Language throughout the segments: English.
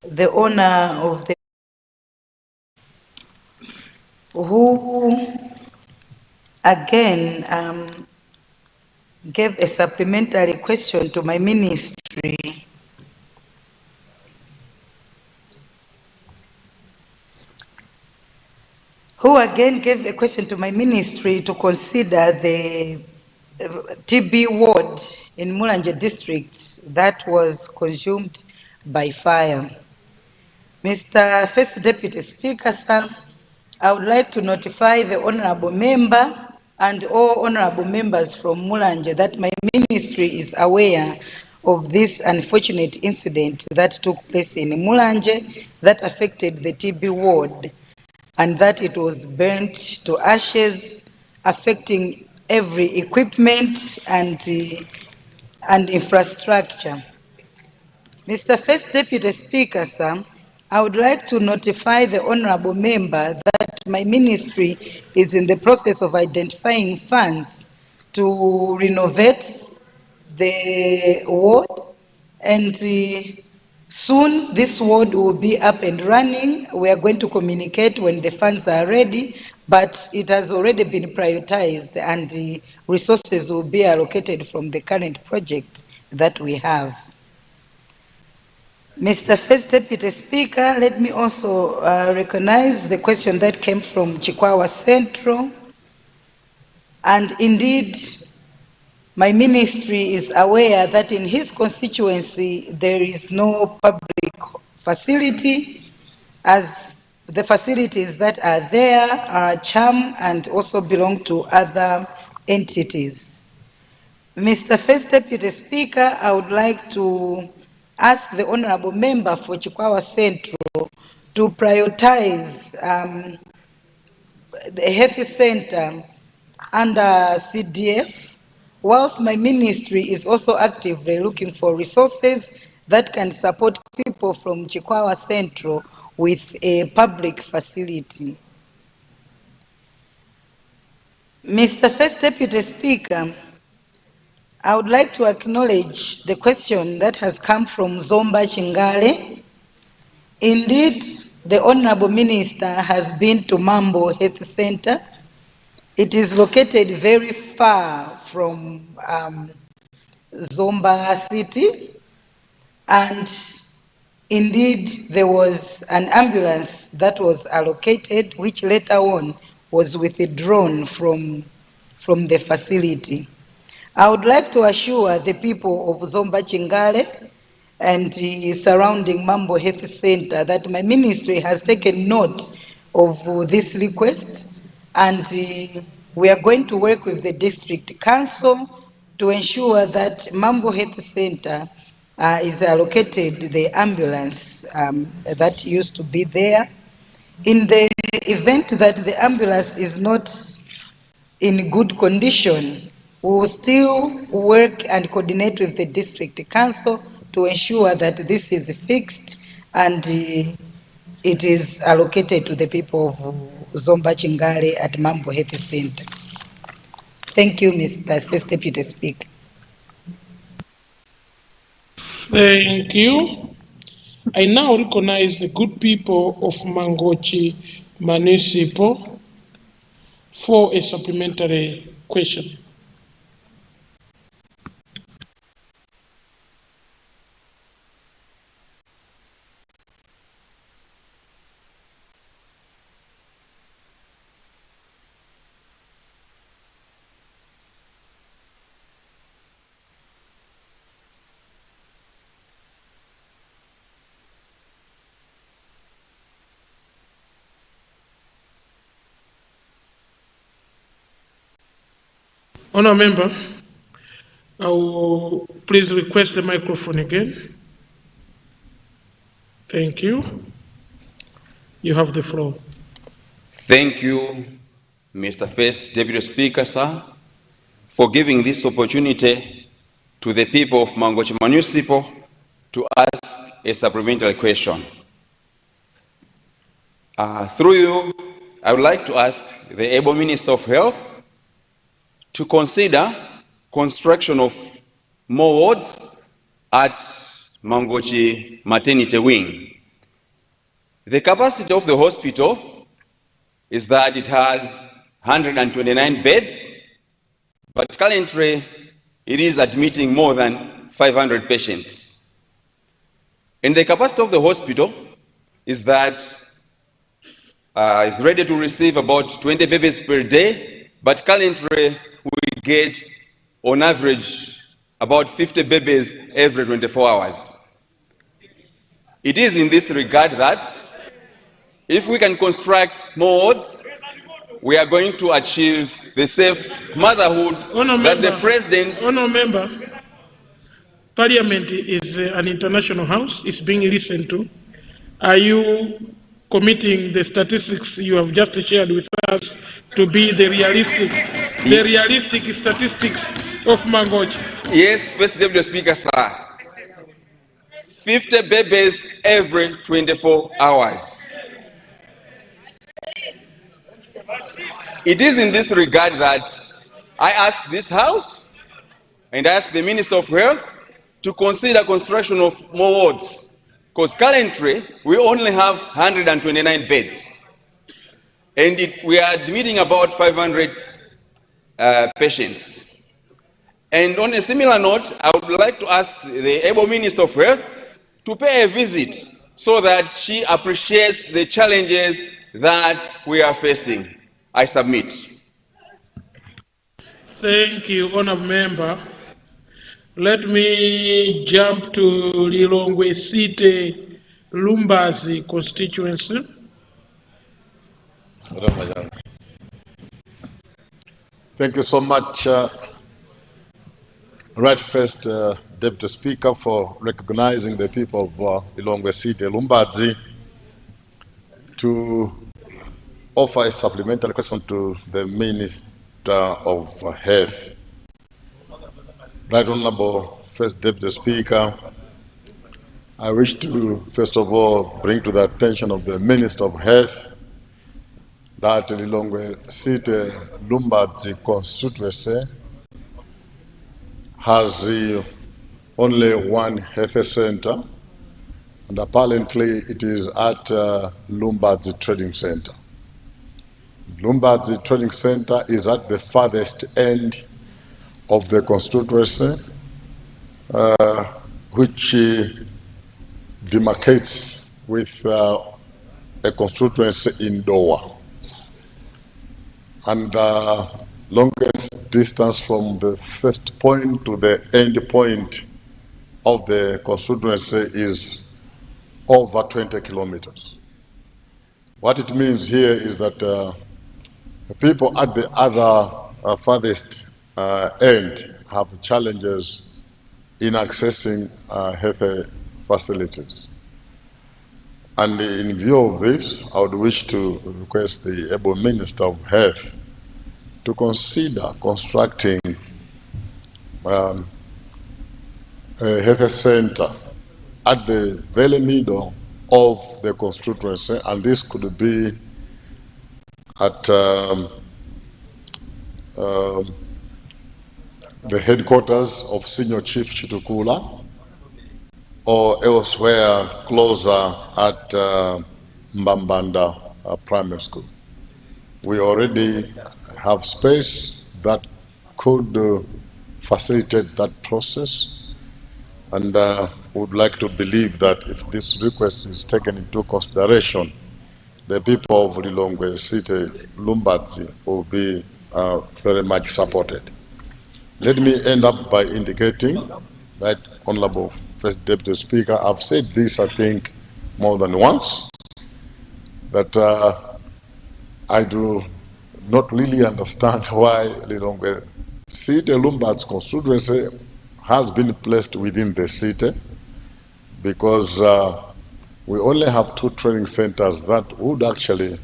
the owner of the who again gave a supplementary question to my ministry to consider the TB ward in Mulanje district that was consumed by fire. Mr. First Deputy Speaker, sir, I would like to notify the honorable member and all honorable members from Mulanje that my ministry is aware of this unfortunate incident that took place in Mulanje that affected the TB ward, and that it was burnt to ashes, affecting every equipment and infrastructure. Mr. First Deputy Speaker, sir, I would like to notify the honorable member that my ministry is in the process of identifying funds to renovate the ward, and soon this ward will be up and running. We are going to communicate when the funds are ready, but it has already been prioritized, and resources will be allocated from the current projects that we have. Mr. First Deputy Speaker, let me also recognize the question that came from Chikwawa Central. And indeed, my ministry is aware that in his constituency, there is no public facility, as the facilities that are there are CHAM and also belong to other entities. Mr. First Deputy Speaker, I would like to ask the honorable member for Chikwawa Central to prioritize the health center under CDF, whilst my ministry is also actively looking for resources that can support people from Chikwawa Central with a public facility. Mr. First Deputy Speaker, I would like to acknowledge the question that has come from Zomba Chingale. Indeed, the Honorable Minister has been to Mambo Health Center. It is located very far from Zomba City, and indeed there was an ambulance that was allocated, which later on was withdrawn from the facility. I would like to assure the people of Zomba Chingale and surrounding Mambo Health Center that my ministry has taken note of this request, and we are going to work with the district council to ensure that Mambo Health Center is allocated the ambulance that used to be there. In the event that the ambulance is not in good condition, we will still work and coordinate with the district council to ensure that this is fixed and it is allocated to the people of Zomba Chingale at Mambo Health Center. Thank you, Mr. First Deputy Speaker. Thank you. I now recognize the good people of Mangochi Municipal for a supplementary question. Honourable member, I will please request the microphone again. Thank you. You have the floor. Thank you, Mr. First Deputy Speaker, sir, for giving this opportunity to the people of Mangochi Municipal to ask a supplementary question. Through you, I would like to ask the able Minister of Health to consider construction of more wards at Mangochi Maternity Wing. The capacity of the hospital is that it has 129 beds, but currently it is admitting more than 500 patients. And the capacity of the hospital is that is ready to receive about 20 babies per day, but currently we get on average about 50 babies every 24 hours. It is in this regard that if we can construct more wards, we are going to achieve the safe motherhood that the president... Honourable Member, Parliament is an international house. It's being listened to. Are you committing the statistics you have just shared with us to be the realistic statistics of Mangochi? Yes, First Deputy Speaker, sir. 50 babies every 24 hours. It is in this regard that I ask this House and I ask the Minister of Health to consider construction of more wards, because currently we only have 129 beds, and we are admitting about 500 patients. And on a similar note, I would like to ask the able Minister of Health to pay a visit so that she appreciates the challenges that we are facing. I submit. Thank you, Honourable Member. Let me jump to Lilongwe City, Lumbazi constituency. Thank you so much, Right First Deputy Speaker, for recognizing the people of Lilongwe City, Lumbazi, to offer a supplementary question to the Minister of Health. Right Honorable First Deputy Speaker, I wish to first of all bring to the attention of the Minister of Health that Lilongwe City Lumbazi constituency has only one health center, and apparently it is at Lumbazi Trading Center. Lumbazi Trading Center is at the farthest end of the constituency, which demarcates with a constituency in Doha. And longest distance from the first point to the end point of the constituency is over 20 kilometers. What it means here is that the people at the other farthest end have challenges in accessing health facilities. And in view of this, I would wish to request the able Minister of Health to consider constructing a health center at the very middle of the constituency, and this could be at the headquarters of Senior Chief Chitukula, or elsewhere closer at Mbambanda Primary School. We already have space that could facilitate that process, and would like to believe that if this request is taken into consideration, the people of Lilongwe City, Lumbazi, will be very much supported. Let me end up by indicating that, Honorable First Deputy Speaker, I've said this, I think, more than once, that I do not really understand why Lilongwe City, Lumbazi constituency has been placed within the city, because we only have two training centers that would actually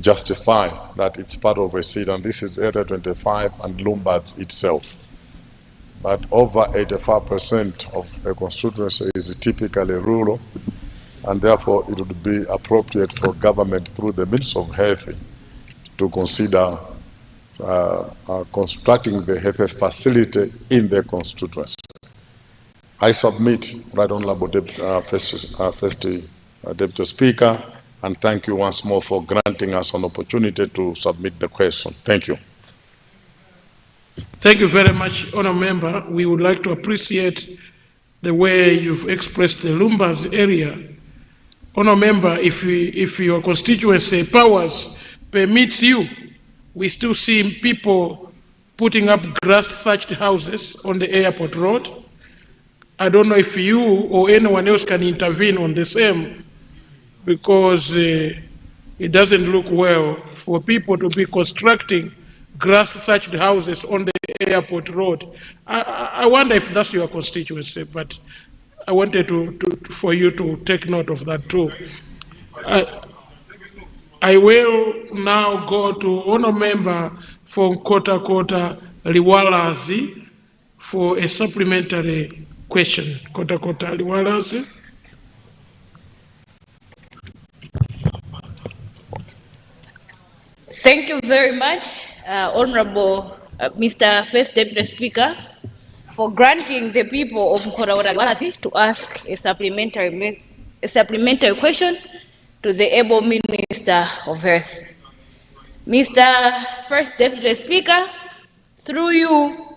justify that it's part of a city, and this is Area 25 and Lumbazi itself. But over 85% of a constituency is typically rural, and therefore it would be appropriate for government through the Ministry of Health to consider constructing the health facility in the constituency. I submit, Right Honorable First Deputy Speaker, and thank you once more for granting us an opportunity to submit the question. Thank you. Thank you very much, Honourable Member. We would like to appreciate the way you've expressed the Lumbas area. Honourable Member, if your constituency powers permits you, we still see people putting up grass-thatched houses on the airport road. I don't know if you or anyone else can intervene on the same, because it doesn't look well for people to be constructing grass-thatched houses on the airport road. I wonder if that's your constituency, but I wanted for you to take note of that too. I will now go to Honourable Member from Kota Kota Liwalazi for a supplementary question. Kota Kota Liwalazi. Thank you very much, Honorable Mr. First Deputy Speaker, for granting the people of Kota Kota Liwalazi to ask a supplementary question to the able Minister of Health. Mr. First Deputy Speaker, through you,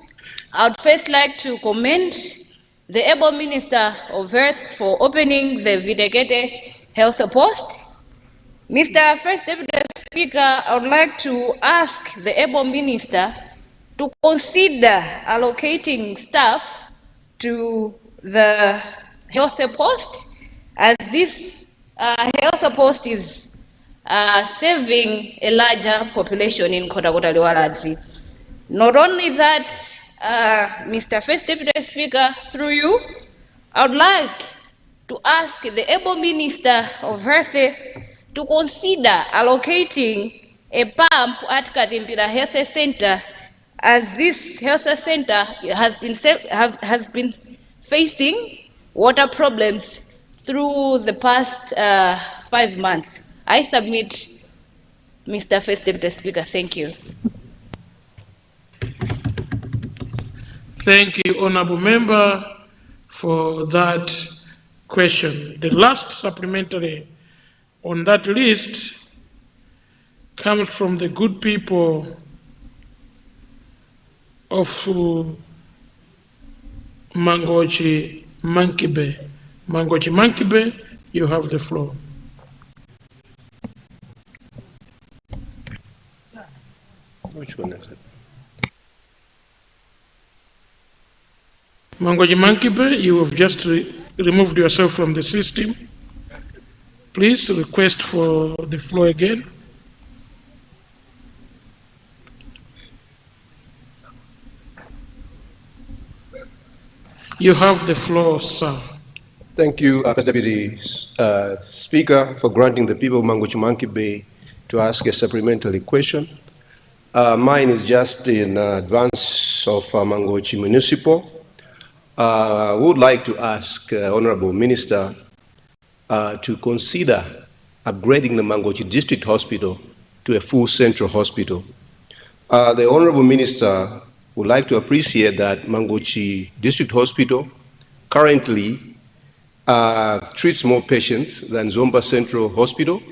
I would first like to commend the able Minister of Health for opening the Videgete Health Post. Mr. First Deputy Speaker, I would like to ask the able Minister to consider allocating staff to the health post, as this health post is serving a larger population in Kota Kota Liwalazi. Not only that, Mr. First Deputy Speaker, through you, I would like to ask the able Minister of Health to consider allocating a pump at Katimpira Health Center, as this health center has been facing water problems through the past 5 months. I submit, Mr. First Deputy Speaker. Thank you. Thank you, Honourable Member, for that question. The last supplementary on that list comes from the good people of Mangochi Mankibe. Mangochi Mankibe, you have the floor. Which one is it? Mangochi Mankibe, you have just removed yourself from the system. Please request for the floor again. You have the floor, sir. Thank you, Mr. Deputy Speaker, for granting the people of Mangochi Mankibe to ask a supplementary question. Mine is just in advance of Mangochi Municipal. I would like to ask Honorable Minister to consider upgrading the Mangochi District Hospital to a full central hospital. The Honorable Minister would like to appreciate that Mangochi District Hospital currently treats more patients than Zomba Central Hospital,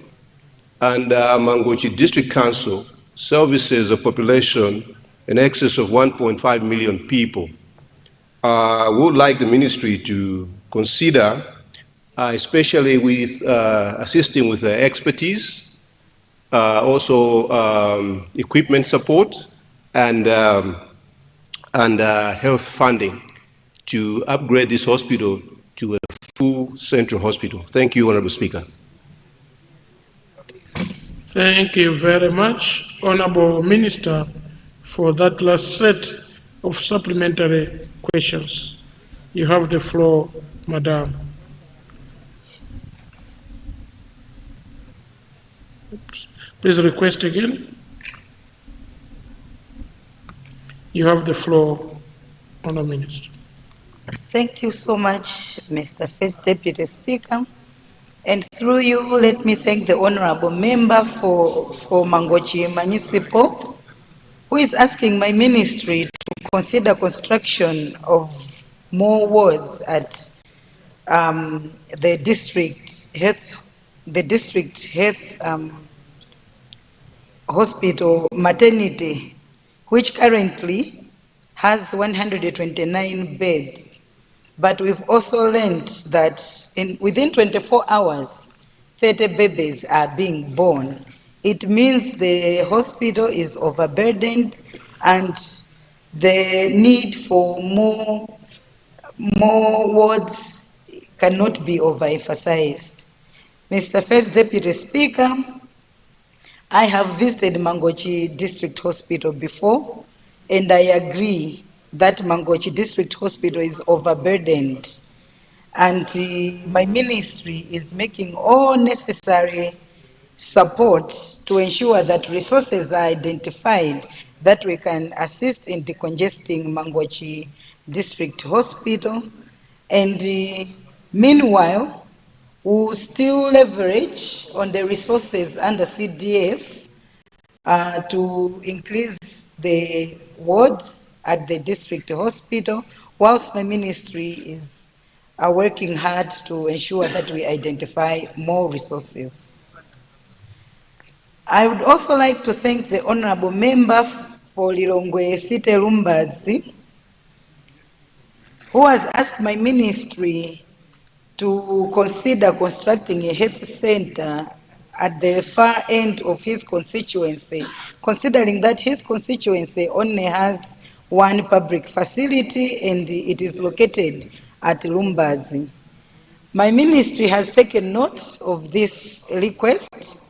and Mangochi District Council services a population in excess of 1.5 million people. I would like the ministry to consider, especially with assisting with expertise, also equipment support, and health funding to upgrade this hospital to a full central hospital. Thank you, Honorable Speaker. Thank you very much, Honorable Minister, for that last set of supplementary questions. You have the floor, Madam. Please request again. You have the floor, Honorable Minister. Thank you so much, Mr. First Deputy Speaker. And through you, let me thank the Honorable Member for Mangochi Municipal, who is asking my ministry to consider construction of more wards at the district the district health hospital maternity, which currently has 129 beds. But we've also learned that within 24 hours, 30 babies are being born. It means the hospital is overburdened and the need for more wards cannot be overemphasized. Mr. First Deputy Speaker, I have visited Mangochi District Hospital before, and I agree that Mangochi District Hospital is overburdened. And my ministry is making all necessary support to ensure that resources are identified that we can assist in decongesting Mangochi District Hospital. And meanwhile, we'll still leverage on the resources under CDF to increase the wards at the district hospital, whilst my ministry is working hard to ensure that we identify more resources. I would also like to thank the honorable member for Lilongwe Site Lumbazi, who has asked my ministry to consider constructing a health center at the far end of his constituency, considering that his constituency only has one public facility and it is located at Lumbazi. My ministry has taken note of this request.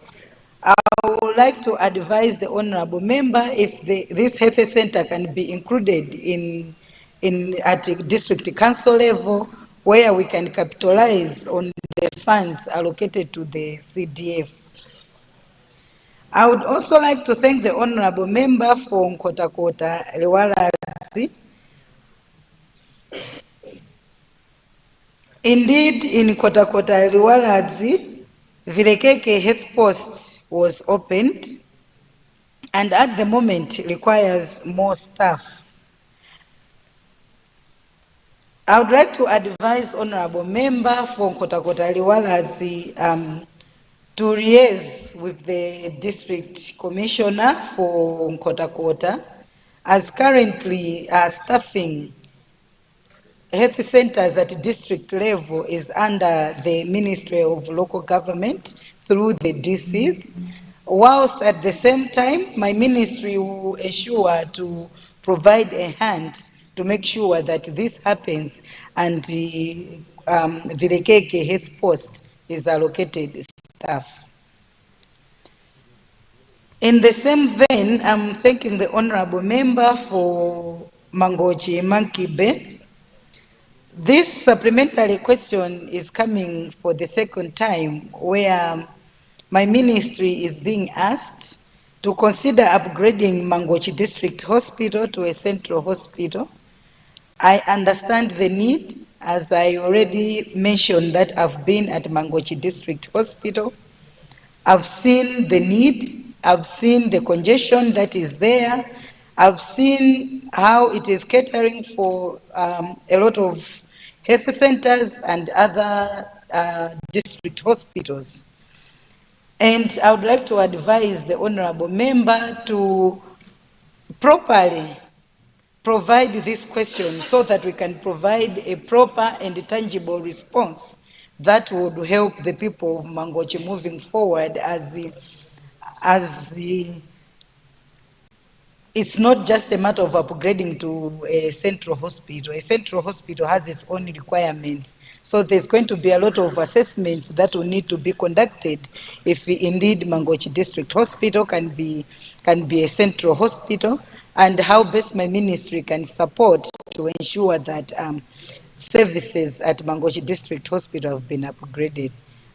I would like to advise the honorable member if this health center can be included at district council level, where we can capitalize on the funds allocated to the CDF. I would also like to thank the honorable member for Nkota Liwalazi. Indeed, in Nkota Liwalazi, Vilekeke Health Post was opened, and at the moment requires more staff. I would like to advise honorable member for Nkota Liwalazi to liaise with the district commissioner for Nkota, as currently staffing health centers at district level is under the Ministry of Local Government through the DCs, whilst at the same time my ministry will ensure to provide a hand to make sure that this happens and the Vilekeke Health Post is allocated staff. In the same vein, I'm thanking the honorable member for Mangochi Mankibe. This supplementary question is coming for the second time, where my ministry is being asked to consider upgrading Mangochi District Hospital to a central hospital. I understand the need, as I already mentioned that I've been at Mangochi District Hospital. I've seen the need, I've seen the congestion that is there, I've seen how it is catering for a lot of health centers and other district hospitals. And I would like to advise the honorable member to properly provide this question so that we can provide a proper and tangible response that would help the people of Mangochi moving forward, it's not just a matter of upgrading to a central hospital. A central hospital has its own requirements. So there's going to be a lot of assessments that will need to be conducted if indeed Mangochi District Hospital can be a central hospital, and how best my ministry can support to ensure that services at Mangochi District Hospital have been upgraded.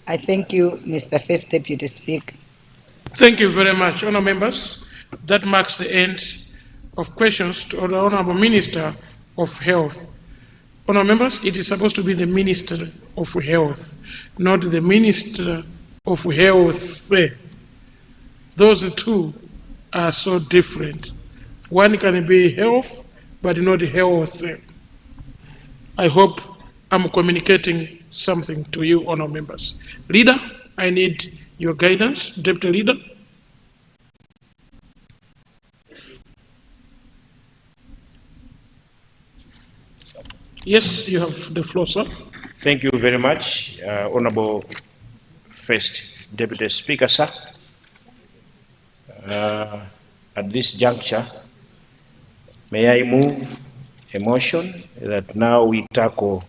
I thank you, Mr. First Deputy Speaker. Thank you very much, honourable members. That marks the end of questions to the Honourable Minister of Health. Honourable members, it is supposed to be the Minister of Health, not the Minister of Health. Those two are so different. One can be health, but not health. I hope I'm communicating something to you, honorable members. Leader, I need your guidance. Deputy Leader. Yes, you have the floor, sir. Thank you very much, Honorable First Deputy Speaker, sir. At this juncture, may I move a motion that now we tackle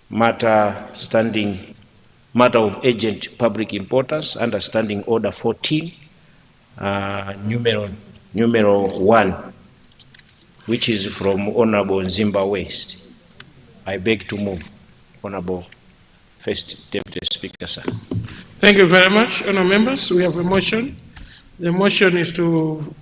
matter of urgent public importance under Standing Order 14, numeral 1, which is from Honorable Nzimba West. I beg to move, Honorable First Deputy Speaker, sir. Thank you very much, honorable members. We have a motion. The motion is to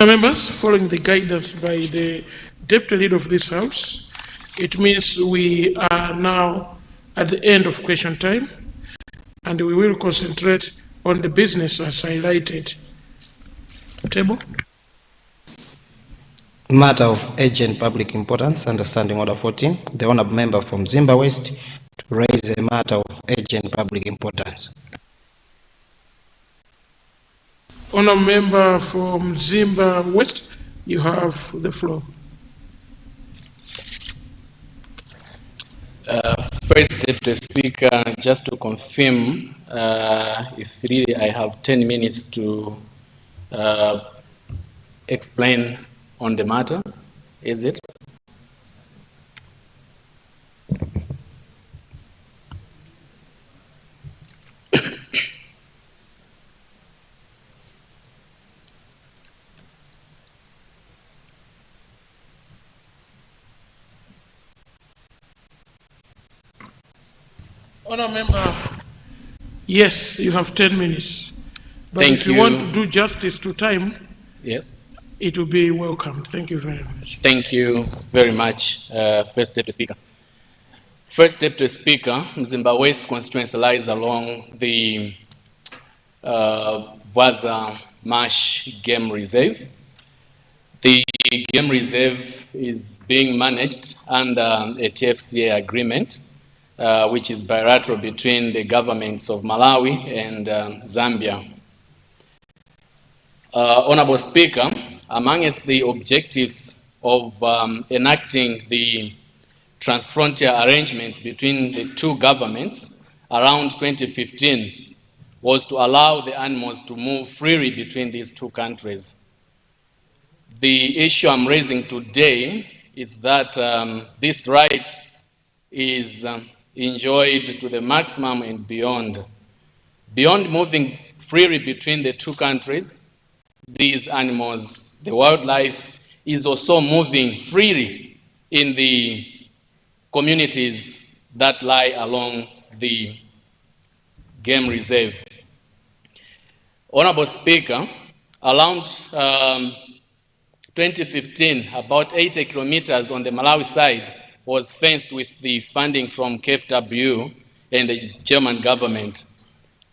members, following the guidance by the Deputy Leader of this House, it means we are now at the end of question time, and we will concentrate on the business as highlighted. Table. Matter of urgent public importance, under Standing Order 14, the honourable member from Nzimba West to raise a matter of urgent public importance. Honourable member from Nzimba West, you have the floor. First Deputy Speaker, just to confirm, if really I have 10 minutes to explain on the matter, is it? Honourable member, yes, you have 10 minutes. But Thank if you want to do justice to time, yes, it will be welcomed. Thank you very much. Thank you very much, First Deputy Speaker. First Deputy Speaker, Nzimba West constituency lies along the Vaza Marsh Game Reserve. The game reserve is being managed under a TFCA agreement, which is bilateral between the governments of Malawi and Zambia. Honorable Speaker, amongst the objectives of enacting the transfrontier arrangement between the two governments around 2015 was to allow the animals to move freely between these two countries. The issue I'm raising today is that this right is enjoyed to the maximum and beyond. Beyond moving freely between the two countries, these animals, the wildlife, is also moving freely in the communities that lie along the game reserve. Honorable Speaker, around 2015, about 80 kilometers on the Malawi side was fenced with the funding from KfW and the German government.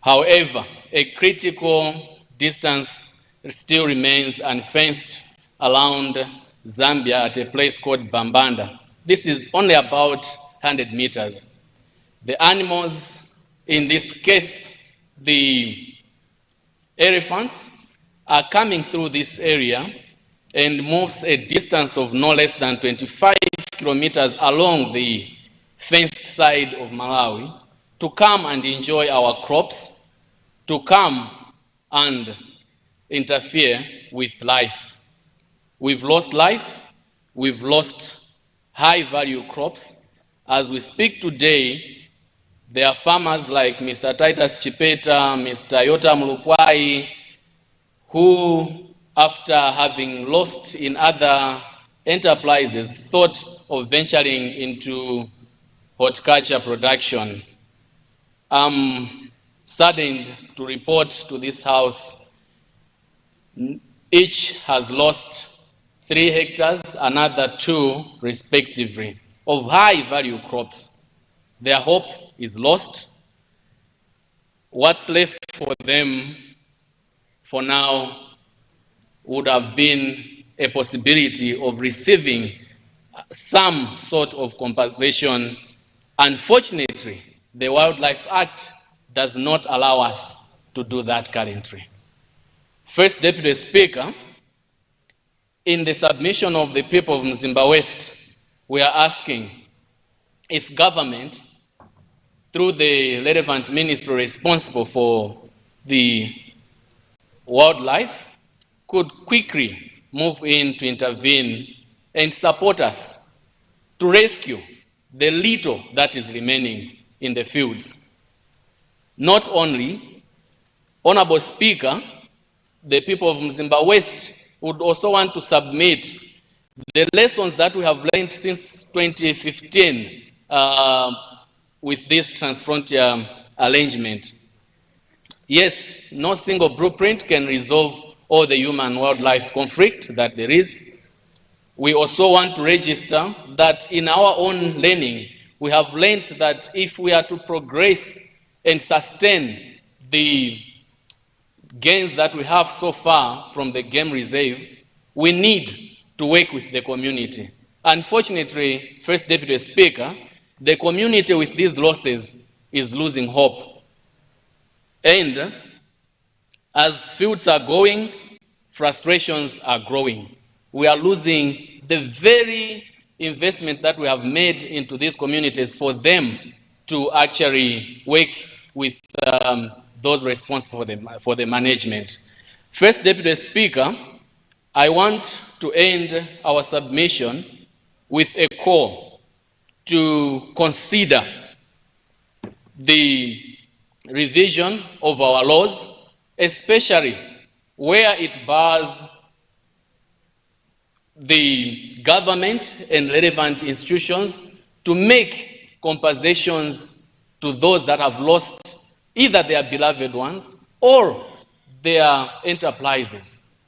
However, a critical distance still remains unfenced around Zambia at a place called Bambanda. This is only about 100 meters. The animals, in this case, the elephants, are coming through this area and moves a distance of no less than 25 kilometers along the fenced side of Malawi to come and enjoy our crops, to come and interfere with life. We've lost life, we've lost high-value crops. As we speak today, there are farmers like Mr. Titus Chipeta, Mr. Yota Mulukwai, who, after having lost in other enterprises, thought of venturing into horticulture production. I'm saddened to report to this House, each has lost 3 hectares, another 2 respectively, of high-value crops. Their hope is lost. What's left for them for now would have been a possibility of receiving some sort of compensation. Unfortunately, the Wildlife Act does not allow us to do that currently. First Deputy Speaker, in the submission of the people of Mzimba West, we are asking if government, through the relevant ministry responsible for the wildlife, could quickly move in to intervene and support us to rescue the little that is remaining in the fields. Not only, Honorable Speaker, the people of Mzimba West would also want to submit the lessons that we have learned since 2015 with this transfrontier arrangement. Yes, no single blueprint can resolve all the human-wildlife conflict that there is. We also want to register that in our own learning, we have learned that if we are to progress and sustain the gains that we have so far from the game reserve, we need to work with the community. Unfortunately, First Deputy Speaker, the community with these losses is losing hope. And as fields are going, frustrations are growing. We are losing the very investment that we have made into these communities for them to actually work with those responsible for the management. First Deputy Speaker, I want to end our submission with a call to consider the revision of our laws, especially where it bars the government and relevant institutions to make compensations to those that have lost either their beloved ones or their enterprises.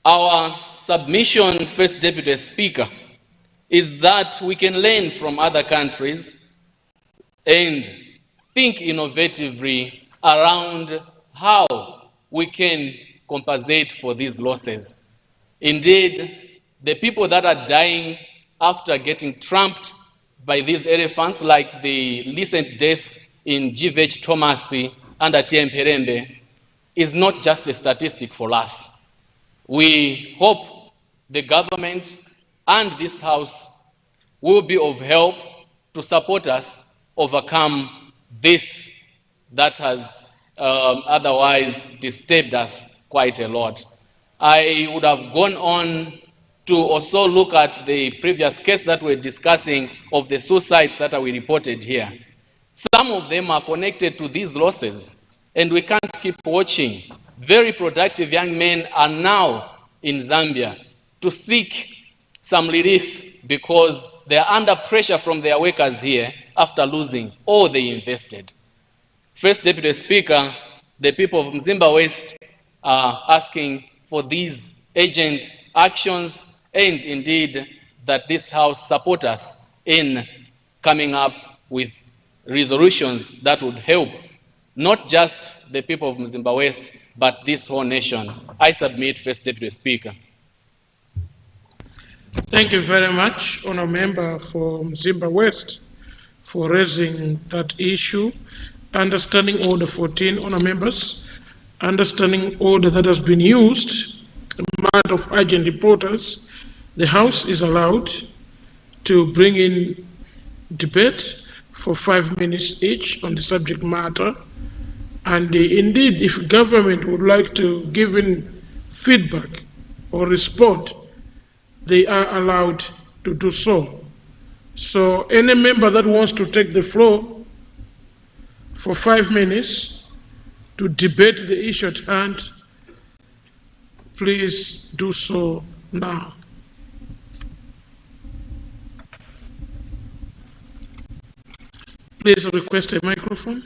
Our submission, First Deputy Speaker, is that we can learn from other countries and think innovatively around how we can compensate for these losses. Indeed, the people that are dying after getting trampled by these elephants, like the recent death in GVH Tomasi and Atia Mperembe, is not just a statistic for us. We hope the government and this House will be of help to support us overcome this that has otherwise disturbed us quite a lot. I would have gone on to also look at the previous case that we're discussing of the suicides that we reported here. Some of them are connected to these losses, and we can't keep watching. Very productive young men are now in Zambia to seek some relief because they are under pressure from their workers here after losing all they invested. First Deputy Speaker, the people of Mzimba West are asking for these urgent actions and indeed that this House support us in coming up with resolutions that would help not just the people of Mzimba West, but this whole nation. I submit, First Deputy Speaker. Thank you very much, Honourable Member for Mzimba West, for raising that issue. Understanding Order 14, Honourable Members, understanding order that has been used, a matter of urgent importance, the House is allowed to bring in debate for 5 minutes each on the subject matter. And indeed, if government would like to give in feedback or respond they are allowed to do so. So any member that wants to take the floor for 5 minutes to debate the issue at hand, please do so now. Please request a microphone.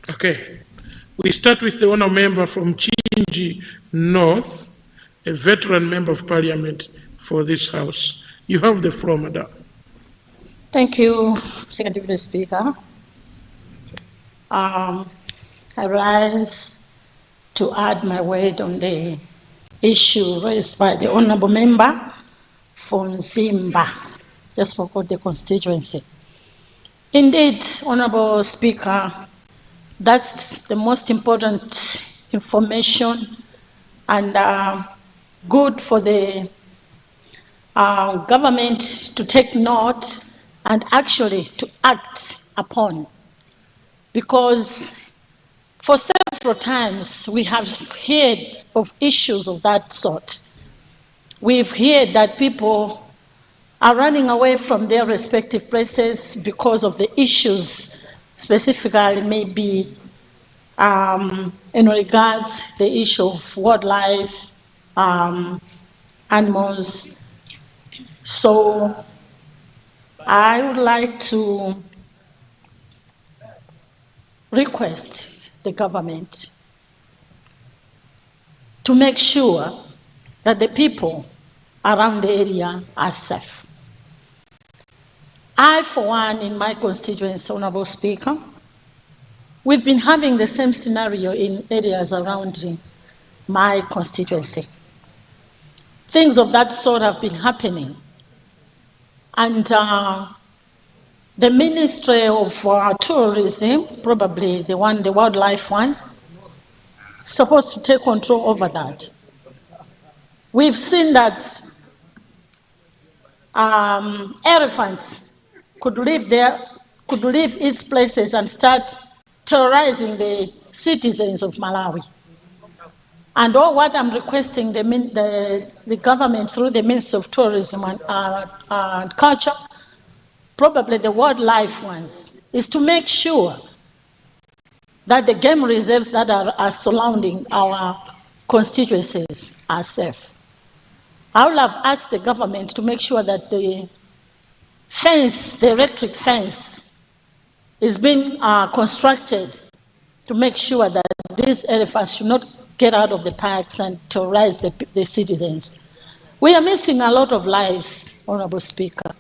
Okay. We start with the honour member from Chinji North, a veteran member of parliament for this house. You have the floor, madam. Thank you, Second Deputy Speaker. I rise to add my word on the issue raised by the honourable member from Zimba. Just forgot the constituency. Indeed, Honourable Speaker, that's the most important information and good for the government to take note and actually to act upon. Because for several times we have heard of issues of that sort. We've heard that people are running away from their respective places because of the issues, specifically maybe in regards the issue of wildlife, animals. So I would like to request the government to make sure that the people around the area are safe. I, for one, in my constituency, Honourable Speaker, we've been having the same scenario in areas around my constituency. Things of that sort have been happening. And the Ministry of Tourism, probably the wildlife one, supposed to take control over that. We've seen that elephants could leave its places and start terrorizing the citizens of Malawi. And all what I'm requesting the government through the Ministry of Tourism and Culture, probably the wildlife ones, is to make sure that the game reserves that are surrounding our constituencies are safe. I would have asked the government to make sure that the fence, the electric fence, is being constructed to make sure that these elephants should not get out of the parks and terrorize the citizens. We are missing a lot of lives, Honourable Speaker.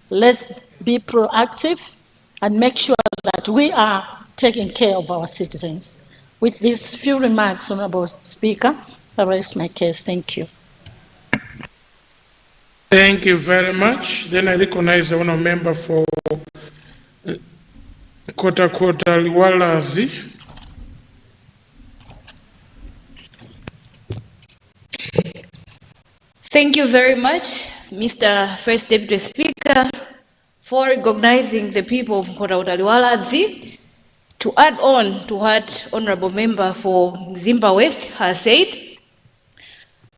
Let's be proactive and make sure that we are taking care of our citizens. With these few remarks, Honourable Speaker, I rest my case. Thank you. Thank you very much. Then I recognize the honour member for Kota Liwalazi. Thank you very much, Mr. First Deputy Speaker, for recognizing the people of Kota Liwalazi. To add on to what Honorable Member for Zimba West has said,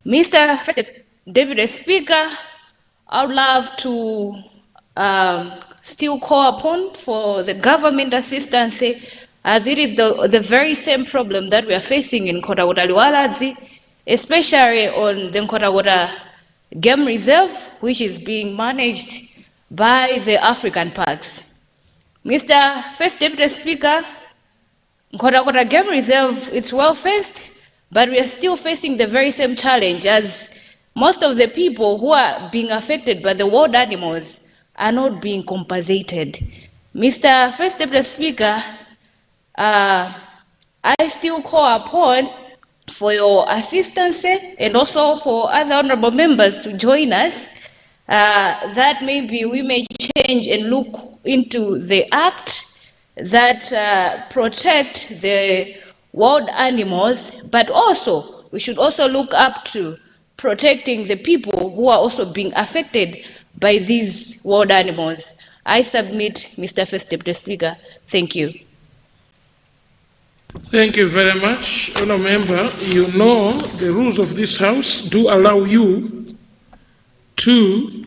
Mr. First Deputy Speaker, I would love to still call upon for the government assistance, as it is the very same problem that we are facing in Kota Liwalazi, especially on the Kota Game Reserve, which is being managed by the African parks. Mr. First Deputy Speaker, Kota Game Reserve, it's well fenced, but we are still facing the very same challenge, as most of the people who are being affected by the wild animals are not being compensated. Mr. First Deputy Speaker, I still call upon for your assistance and also for other honorable members to join us, that maybe we may change and look into the act that protect the wild animals, but also we should also look up to protecting the people who are also being affected by these wild animals. I submit, Mr. First Deputy Speaker. Thank you. Thank you very much, Honourable Member. You know the rules of this House do allow you to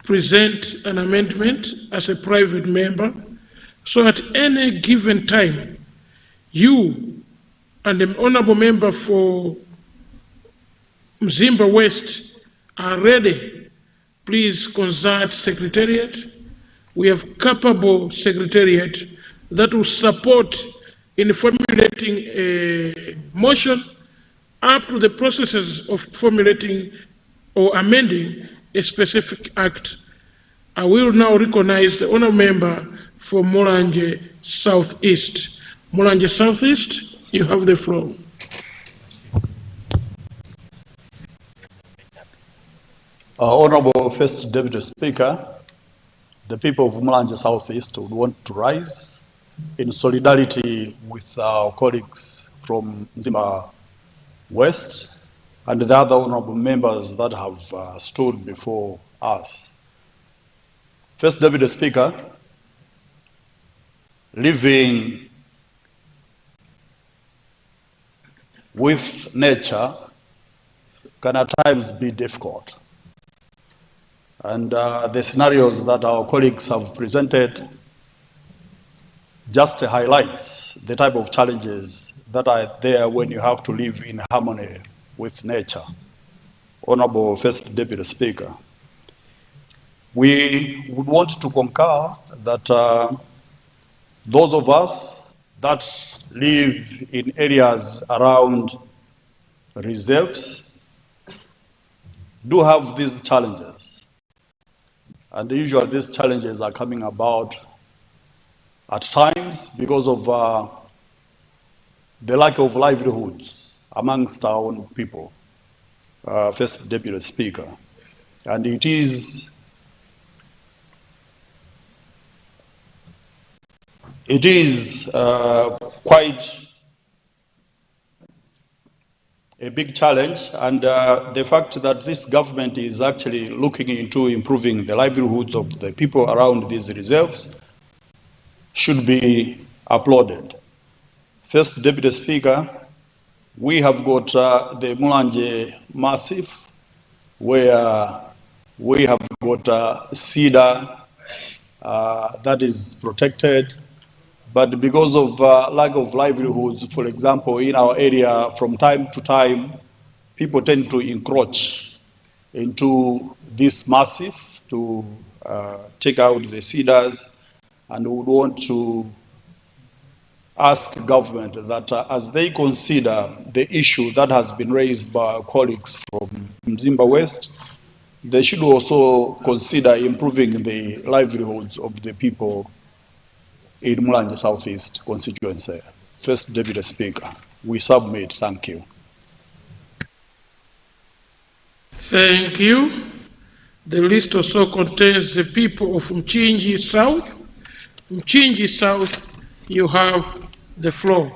present an amendment as a private member. So at any given time, you and the Honourable Member for Mzimba West are ready. Please consult Secretariat. We have capable Secretariat that will support in formulating a motion up to the processes of formulating or amending a specific act. I will now recognize the Honourable Member for Mulanje Southeast. Mulanje Southeast, you have the floor. Honourable First Deputy Speaker, the people of Mulanje Southeast would want to rise in solidarity with our colleagues from Mzimba West and the other honourable members that have stood before us. First Deputy Speaker, living with nature can at times be difficult. And the scenarios that our colleagues have presented just highlights the type of challenges that are there when you have to live in harmony with nature. Honourable First Deputy Speaker, we would want to concur that those of us that live in areas around reserves do have these challenges. And usually these challenges are coming about at times because of the lack of livelihoods amongst our own people, First Deputy Speaker. And it is quite a big challenge, and the fact that this government is actually looking into improving the livelihoods of the people around these reserves should be applauded. First Deputy Speaker, we have got the Mulanje Massif, where we have got cedar that is protected, but because of lack of livelihoods, for example, in our area, from time to time, people tend to encroach into this massif to take out the cedars, and we would want to ask government that as they consider the issue that has been raised by our colleagues from Mzimba West, they should also consider improving the livelihoods of the people in Mulanje Southeast constituency. First Deputy Speaker, we submit. Thank you. Thank you. The list also contains the people of Mchinji South. Mchinji South, you have the floor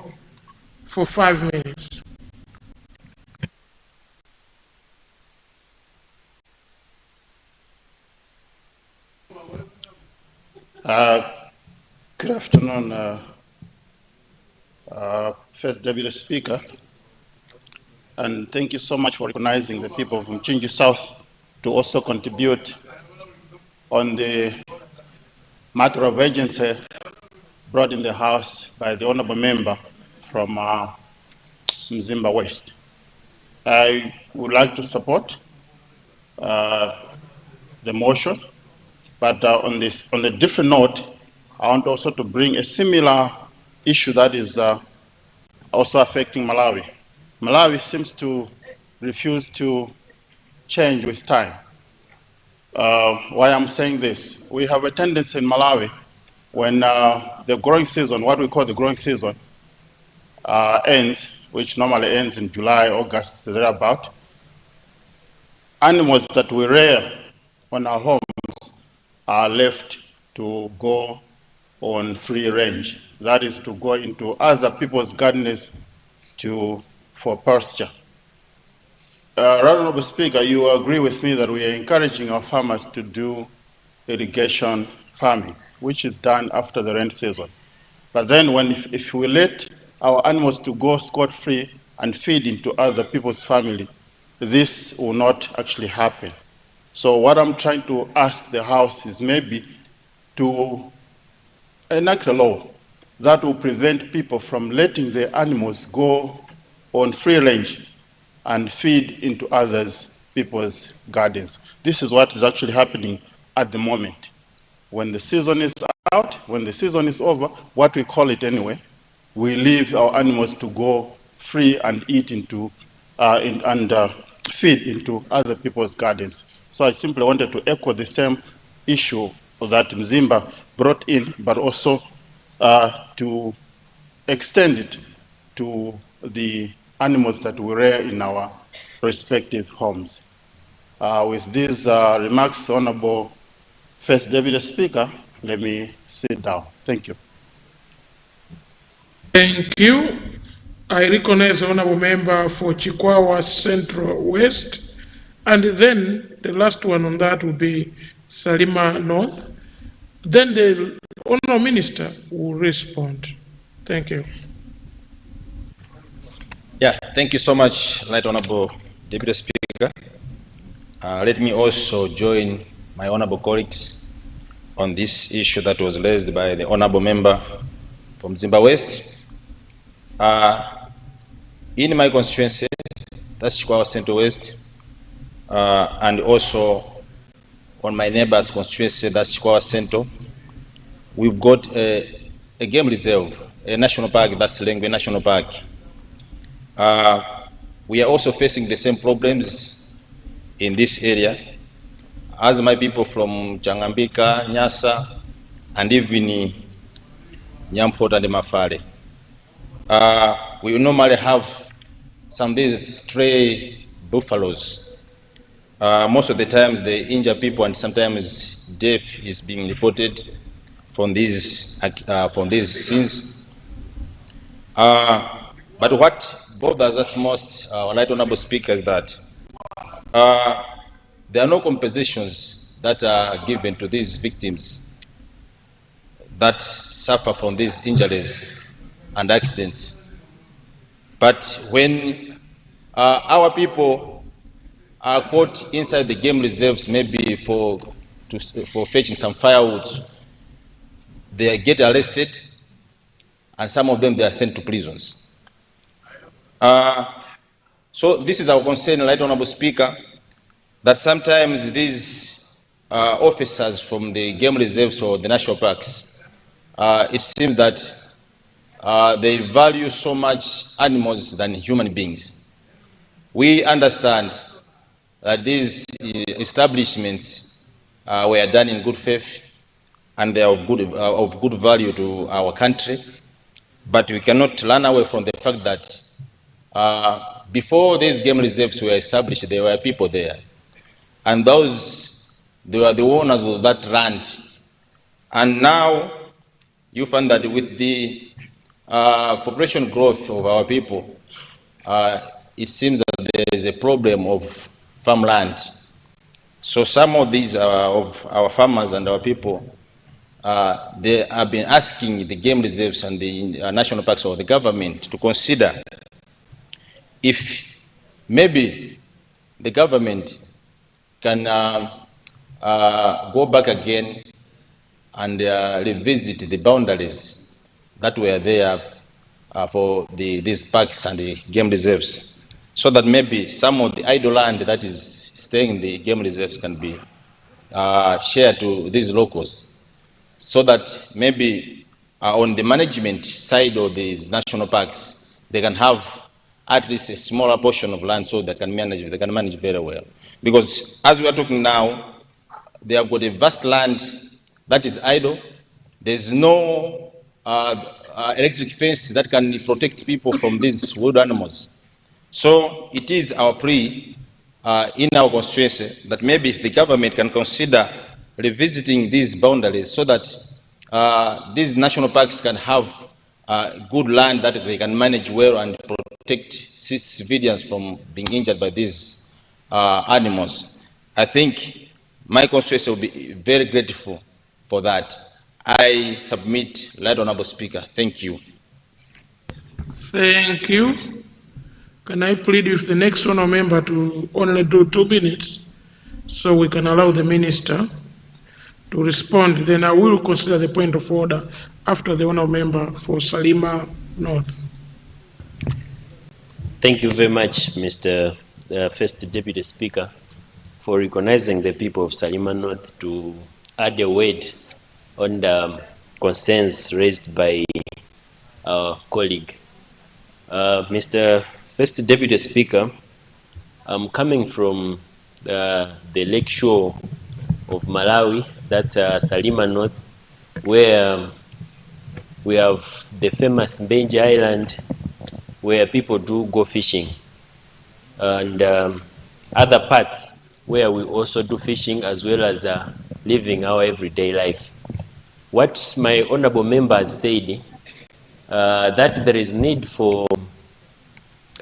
for 5 minutes. Good afternoon, First Deputy Speaker, and thank you so much for recognizing the people from Mchinji South to also contribute on the matter of urgency brought in the House by the Honourable Member from Mzimba West. I would like to support the motion, but on a different note, I want also to bring a similar issue that is also affecting Malawi. Malawi seems to refuse to change with time. Why I'm saying this? We have a tendency in Malawi when the growing season, what we call the growing season, ends, which normally ends in July, August, thereabout, animals that we rear on our homes are left to go on free range. That is to go into other people's gardens for pasture. Honourable Speaker, you agree with me that we are encouraging our farmers to do irrigation farming, which is done after the rain season. But then if we let our animals to go scot-free and feed into other people's family, this will not actually happen. So what I'm trying to ask the House is maybe to enact a law that will prevent people from letting their animals go on free range and feed into others people's gardens. This is what is actually happening at the moment. When the season is out, when the season is over, what we call it anyway, we leave our animals to go free and eat into feed into other people's gardens. So I simply wanted to echo the same issue that Mzimba brought in, but also to extend it to the animals that we rear in our respective homes. With these remarks, Honorable First Deputy Speaker, let me sit down. Thank you. Thank you. I recognize the Honorable Member for Chikwawa Central West, and then the last one on that will be Salima North. Then the Honorable Minister will respond. Thank you. Yeah, thank you so much, Right Honorable Deputy Speaker. Let me also join my honorable colleagues on this issue that was raised by the honorable member from Mzimba West. In my constituency, that's Chikwawa Central West, and also on my neighbor's constituency, that's Chikwawa Central, we've got a game reserve, a national park, that's Lengwe National Park. We are also facing the same problems in this area as my people from Changambika, Nyasa, and even Nyamport and Mafare. We normally have some of these stray buffaloes. Most of the times they injure people, and sometimes death is being reported from these scenes. But what bothers us most, Right Honorable Speaker, is that there are no compensations that are given to these victims that suffer from these injuries and accidents. But when our people are caught inside the game reserves, maybe for fetching some firewood, they get arrested, and some of them they are sent to prisons. So this is our concern, Right Honorable Speaker, that sometimes these officers from the game reserves or the national parks, it seems that they value so much animals than human beings. We understand that these establishments were done in good faith and they are of good value to our country, but we cannot run away from the fact that before these game reserves were established, there were people there, and they were the owners of that land. And now you find that with the population growth of our people, it seems that there is a problem of farmland. So some of these of our farmers and our people, they have been asking the game reserves and the national parks or the government to consider if maybe the government can go back again and revisit the boundaries that were there for these parks and the game reserves, so that maybe some of the idle land that is staying in the game reserves can be shared to these locals, so that maybe on the management side of these national parks, they can have at least a smaller portion of land so they can manage very well. Because as we are talking now, they have got a vast land that is idle. There's no electric fence that can protect people from these wild animals. So it is our plea in our constituency that maybe if the government can consider revisiting these boundaries so that these national parks can have good land that they can manage well and protect civilians from being injured by these animals. I think my constituency will be very grateful for that. I submit, Right Honorable Speaker. Thank you. Thank you. Can I plead with the next honour member to only do 2 minutes so we can allow the minister to respond? Then I will consider the point of order after the honour member for Salima North. Thank you very much, Mr. First Deputy Speaker, for recognizing the people of Salima North to add a word on the concerns raised by our colleague. Mr. First Deputy Speaker, I'm coming from the lake shore of Malawi, that's Salima North, where we have the famous Mbenje Island, where people do go fishing, and other parts where we also do fishing as well as living our everyday life. What my honorable members said, that there is need for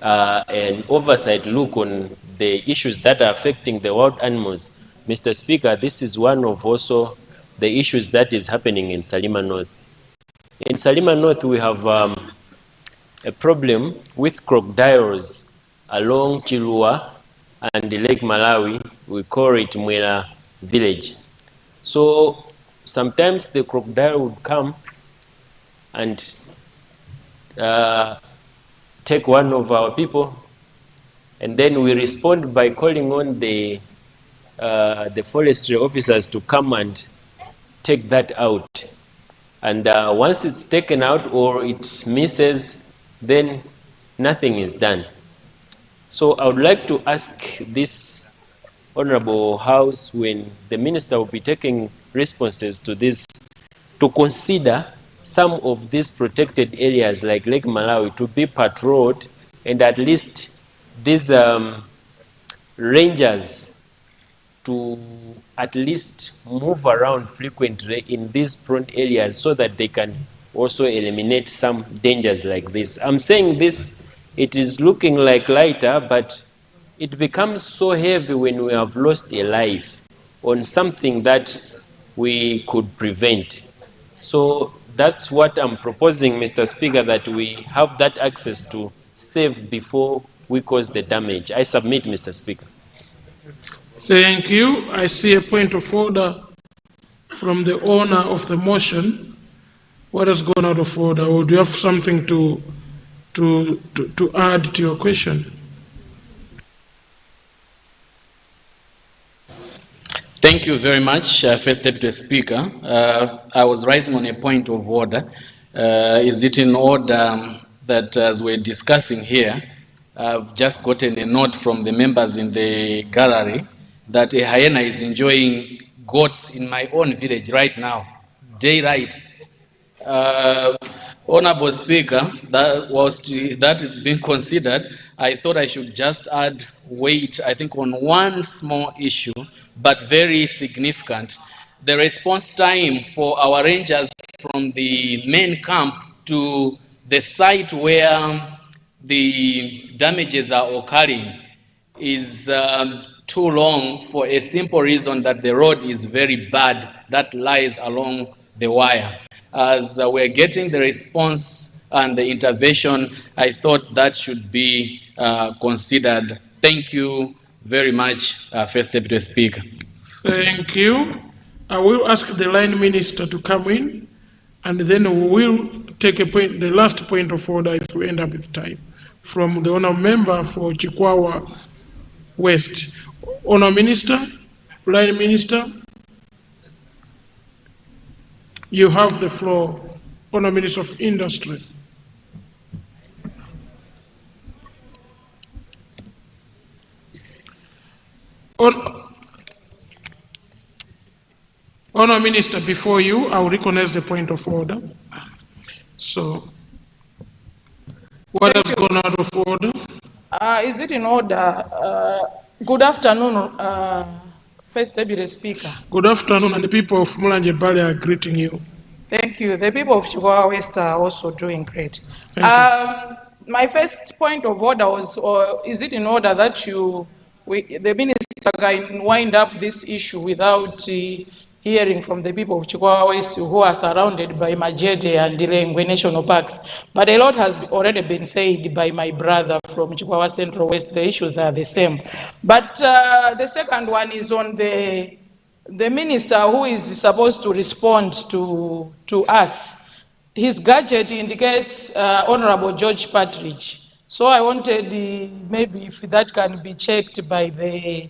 an oversight look on the issues that are affecting the wild animals. Mr. Speaker, this is one of also the issues that is happening in Salima North. In Salima North, we have a problem with crocodiles along Chilua and Lake Malawi. We call it Mwera village. So sometimes the crocodile would come and take one of our people, and then we respond by calling on the forestry officers to come and take that out. And once it's taken out or it misses, then nothing is done. So I would like to ask this Honorable House, when the Minister will be taking responses to this, to consider some of these protected areas like Lake Malawi to be patrolled, and at least these rangers to at least move around frequently in these prone areas so that they can also eliminate some dangers like this. I'm saying this, it is looking like lighter, but it becomes so heavy when we have lost a life on something that we could prevent. So that's what I'm proposing, Mr. Speaker, that we have that access to save before we cause the damage. I submit, Mr. Speaker. Thank you. I see a point of order from the owner of the motion. What has gone out of order? Or do you have something to add to your question? Thank you very much, First Deputy Speaker. I was rising on a point of order. Is it in order that as we're discussing here, I've just gotten a note from the members in the gallery that a hyena is enjoying goats in my own village right now, daylight. Honorable Speaker, that is being considered. I thought I should just add weight, I think, on one small issue, but very significant. The response time for our rangers from the main camp to the site where the damages are occurring is too long, for a simple reason that the road is very bad that lies along the wire. As we're getting the response and the intervention, I thought that should be considered. Thank you very much, First Deputy Speaker. Thank you. I will ask the line minister to come in, and then we will take the last point of order if we end up with time, from the honour member for Chikwawa West. Honour Minister, line minister, you have the floor. Honour Minister of Industry. Honour Minister, before you, I will recognize the point of order. So, what has gone out of order? Is it in order? Good afternoon, First Deputy Speaker. Good afternoon, and the people of Mulanje Bale are greeting you. Thank you. The people of Chikwawa West are also doing great. My first point of order was, is it in order that the minister can wind up this issue without hearing from the people of Chikwawa West who are surrounded by Majete and Dilengwe National Parks. But a lot has already been said by my brother from Chikwawa Central West. The issues are the same. But the second one is on the minister who is supposed to respond to us. His gadget indicates Honorable George Partridge. So I wanted maybe if that can be checked by the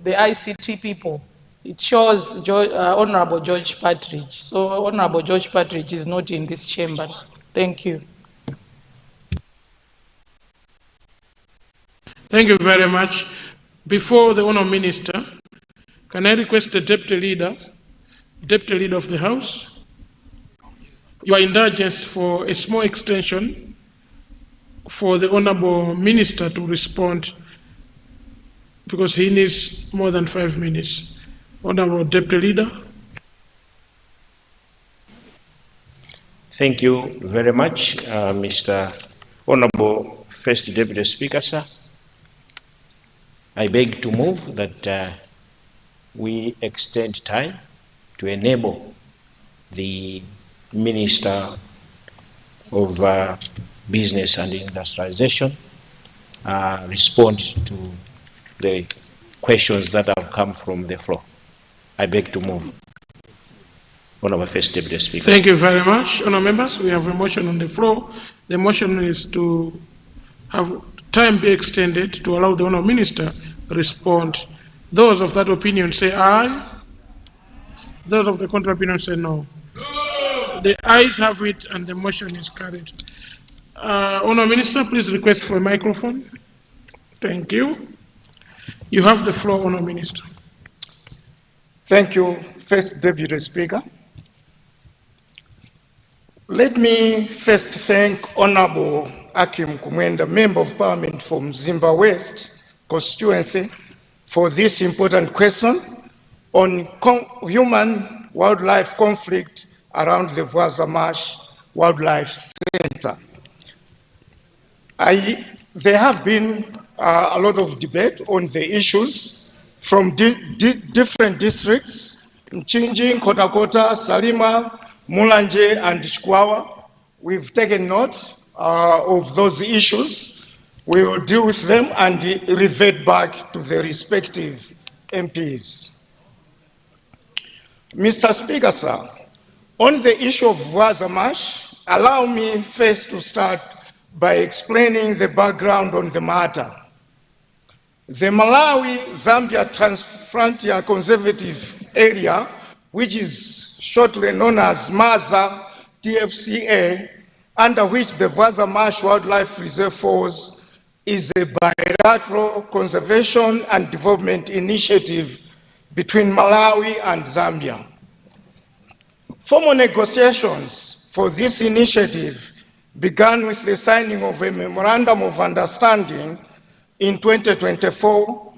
ICT people. It shows Honorable George Partridge. So Honorable George Partridge is not in this chamber. Thank you. Thank you very much. Before the Honourable Minister, can I request the Deputy Leader of the House, your indulgence for a small extension for the Honourable Minister to respond, because he needs more than 5 minutes. Honourable Deputy Leader. Thank you very much, Mr. Honourable First Deputy Speaker, sir. I beg to move that we extend time to enable the Minister of Business and Industrialization respond to the questions that have come from the floor. I beg to move. Honourable First Deputy Speaker. Thank you very much. Honourable members, we have a motion on the floor. The motion is to have time be extended to allow the Honourable Minister to respond. Those of that opinion say aye. Those of the contrary opinion say no. The ayes have it and the motion is carried. Honourable Minister, please request for a microphone. Thank you. You have the floor, Honourable Minister. Thank you, First Deputy Speaker. Let me first thank Honourable Akim Kumwenda, Member of Parliament from Zimba West constituency, for this important question on human-wildlife conflict around the Vuaza Marsh Wildlife Center. There have been a lot of debate on the issues from different districts, Mchinji, Kotakota, Salima, Mulanje, and Chikwawa. We've taken note of those issues. We will deal with them and revert back to the respective MPs. Mr. Speaker, sir, on the issue of Vuaza Marsh, allow me first to start by explaining the background on the matter. The Malawi-Zambia Transfrontier Conservative Area, which is shortly known as MAZA TFCA, under which the Vuaza Marsh Wildlife Reserve falls, is a bilateral conservation and development initiative between Malawi and Zambia. Formal negotiations for this initiative began with the signing of a memorandum of understanding in 2024,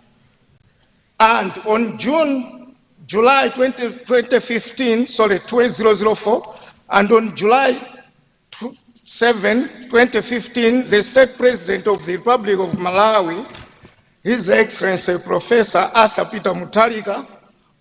and on July 2004, and on July 7, 2015, the State President of the Republic of Malawi, His Excellency Professor Arthur Peter Mutharika,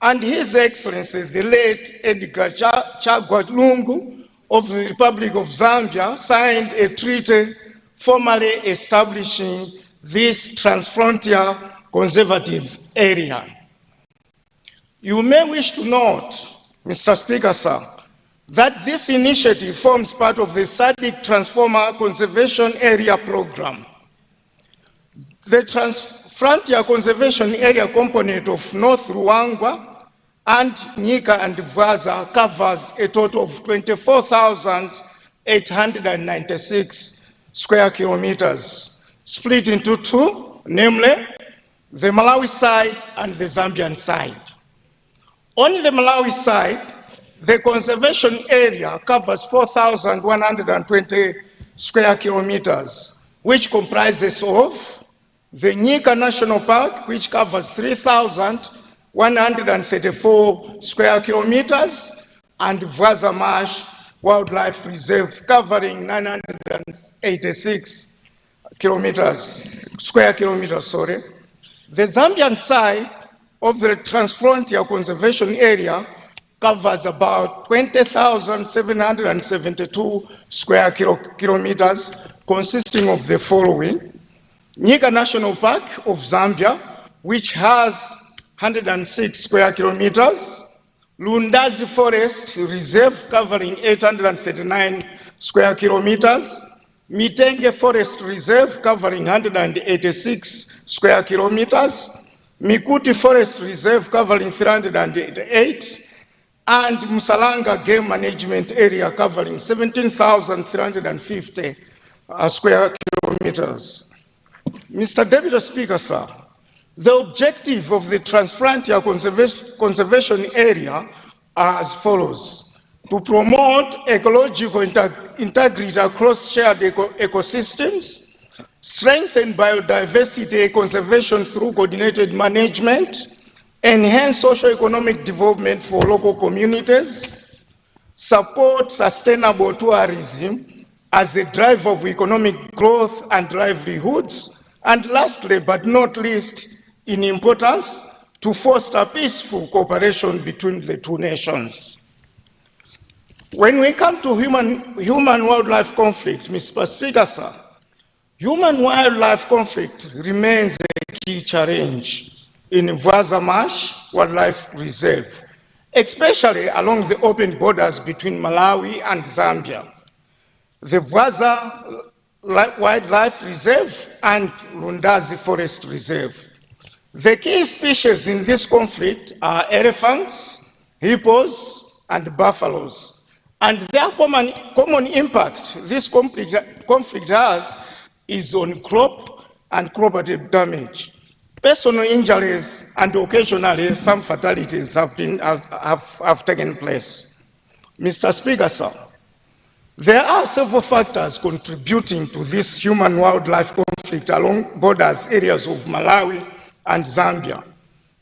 and His Excellency the late Edgar Chagwa Lungu of the Republic of Zambia signed a treaty formally establishing this transfrontier conservative area. You may wish to note, Mr. Speaker, sir, that this initiative forms part of the SADC Transformer Conservation Area Program. The Transfrontier Conservation Area component of North Ruangwa and Nyika and Vuaza covers a total of 24,896 square kilometers, split into two, namely the Malawi side and the Zambian side. On the Malawi side, the conservation area covers 4,120 square kilometers, which comprises of the Nyika National Park, which covers 3,134 square kilometers, and Vuaza Marsh Wildlife Reserve, covering 986 square kilometers. The Zambian side of the Transfrontier Conservation Area covers about 20,772 square kilometers, consisting of the following: Nyika National Park of Zambia, which has 106 square kilometers; Lundazi Forest Reserve covering 839 square kilometers; Mitenge Forest Reserve covering 186 square kilometers; Mikuti Forest Reserve covering 388, and Musalanga Game Management Area covering 17,350 square kilometers. Mr. Deputy Speaker, sir, the objective of the Transfrontier Conservation Area are as follows: to promote ecological integrity across shared ecosystems, strengthen biodiversity conservation through coordinated management, enhance socio-economic development for local communities, support sustainable tourism as a driver of economic growth and livelihoods, and lastly, but not least in importance, to foster peaceful cooperation between the two nations. When we come to human-wildlife conflict, Mr. Speaker, sir, human-wildlife conflict remains a key challenge in Vwaza Marsh Wildlife Reserve, especially along the open borders between Malawi and Zambia, the Vwaza Wildlife Reserve and Lundazi Forest Reserve. The key species in this conflict are elephants, hippos, and buffaloes. And their common impact this conflict has is on crop and property damage. Personal injuries and occasionally some fatalities have taken place. Mr. Speaker, sir, there are several factors contributing to this human-wildlife conflict along borders areas of Malawi and Zambia,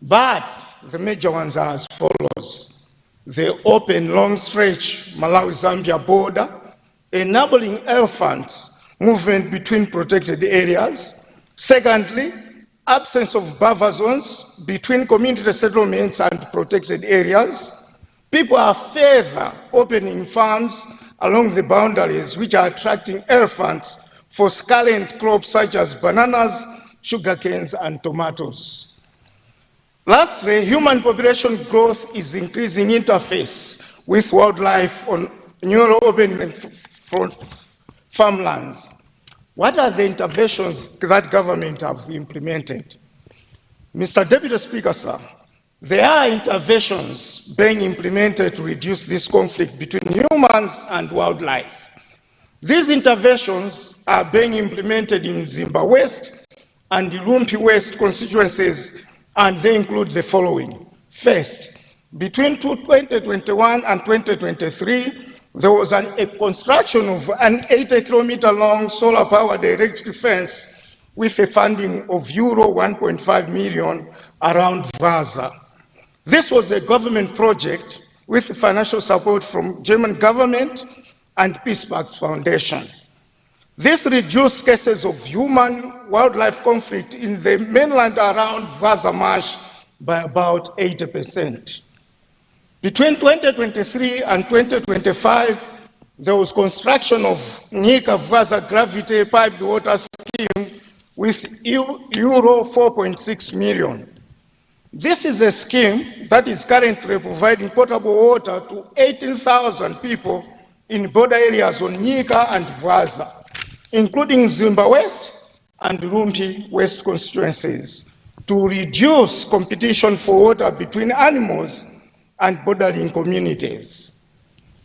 but the major ones are as follows: the open long stretch Malawi-Zambia border, enabling elephants movement between protected areas; secondly, absence of buffer zones between community settlements and protected areas. People are further opening farms along the boundaries, which are attracting elephants for scalent crops such as bananas, sugar canes, and tomatoes. Lastly, human population growth is increasing interface with wildlife on new open farmlands. What are the interventions that government have implemented? Mr. Deputy Speaker, sir, there are interventions being implemented to reduce this conflict between humans and wildlife. These interventions are being implemented in Zimba West and the Lumpi West constituencies, and they include the following. First, between 2021 and 2023, there was a construction of an 80-kilometer-long solar-powered electric fence with a funding of euro 1.5 million around Vwaza. This was a government project with financial support from German government and Peace Parks Foundation. This reduced cases of human-wildlife conflict in the mainland around Vwaza Marsh by about 80%. Between 2023 and 2025, there was construction of Nyika Vwaza Gravity Piped Water Scheme with euro 4.6 million. This is a scheme that is currently providing potable water to 18,000 people in border areas on Nyika and Vwaza, including Zimba West and Lumpi West constituencies, to reduce competition for water between animals and bordering communities.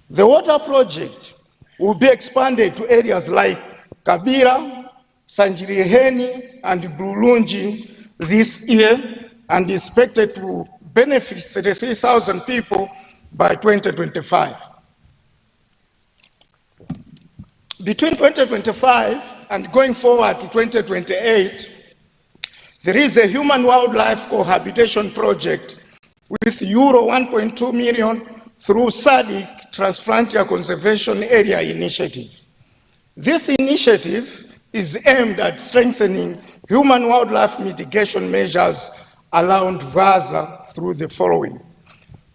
The water project will be expanded to areas like Kabira, Sanjiriheni, and Bulunji this year, and is expected to benefit 33,000 people by 2025. Between 2025 and going forward to 2028, there is a human-wildlife cohabitation project with euro 1.2 million through SADC Transfrontier Conservation Area Initiative. This initiative is aimed at strengthening human-wildlife mitigation measures around Vaza through the following.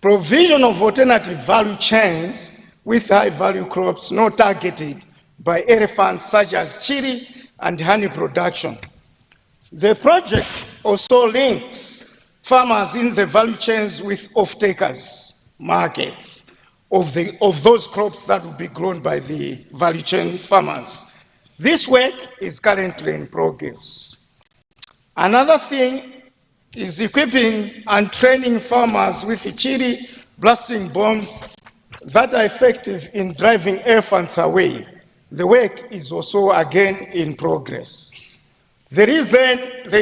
Provision of alternative value chains with high-value crops not targeted by elephants such as chili and honey production. The project also links farmers in the value chains with off-takers, markets of those crops that will be grown by the value chain farmers. This work is currently in progress. Another thing is equipping and training farmers with chili blasting bombs that are effective in driving elephants away. The work is also again in progress. There is then the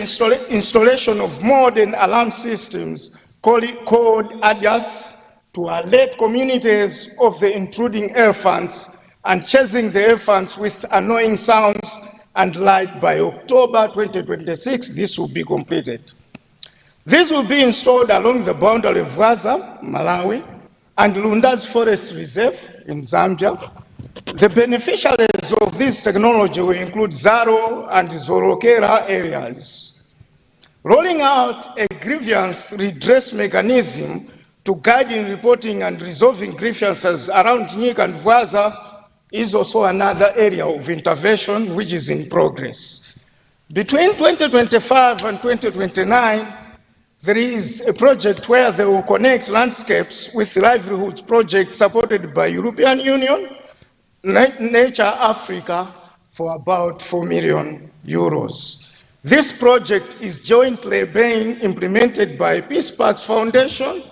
installation of modern alarm systems called ADIAS to alert communities of the intruding elephants and chasing the elephants with annoying sounds and light. By October 2026, this will be completed. This will be installed along the boundary of Vaza, Malawi, and Lunda's Forest Reserve in Zambia. The beneficiaries of this technology will include Zaro and Zorokera areas. Rolling out a grievance redress mechanism to guide in reporting and resolving grievances around Nyika and Vaza is also another area of intervention which is in progress. Between 2025 and 2029, there is a project where they will connect landscapes with livelihoods project supported by European Union, Nature Africa for about 4 million euros. This project is jointly being implemented by Peace Parks Foundation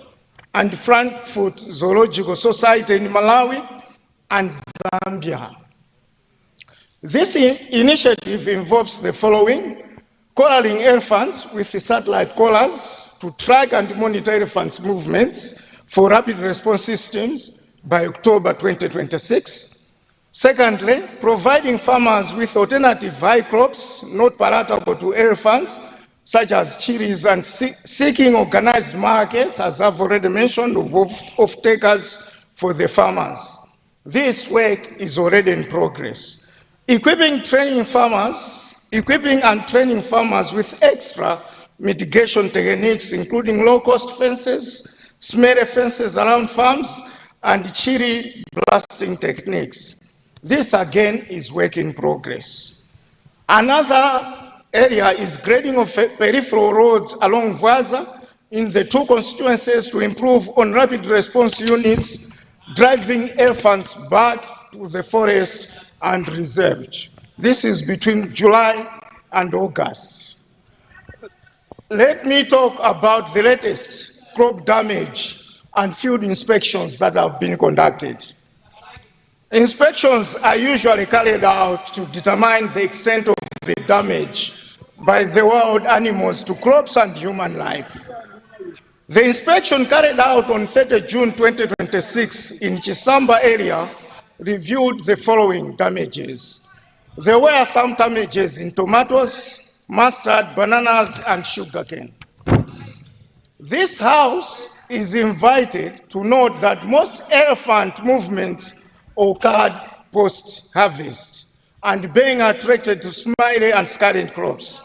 and Frankfurt Zoological Society in Malawi and Zambia. This initiative involves the following: collaring elephants with satellite collars to track and monitor elephants' movements for rapid response systems by October 2026. Secondly, providing farmers with alternative high crops not palatable to elephants, such as chilies, and seeking organized markets, as I've already mentioned, of off-takers for the farmers. This work is already in progress. Equipping and training farmers with extra mitigation techniques, including low-cost fences, smear fences around farms, and chili blasting techniques. This again is work in progress. Another area is grading of peripheral roads along Vaza in the 2 constituencies to improve on rapid response units driving elephants back to the forest and reserve. This is between July and August. Let me talk about the latest crop damage and field inspections that have been conducted. Inspections are usually carried out to determine the extent of the damage by the wild animals to crops and human life. The inspection carried out on 30 June 2026 in Chisamba area reviewed the following damages. There were some damages in tomatoes, mustard, bananas, and sugarcane. This House is invited to note that most elephant movements occurred post-harvest and being attracted to smiley and scarlet crops.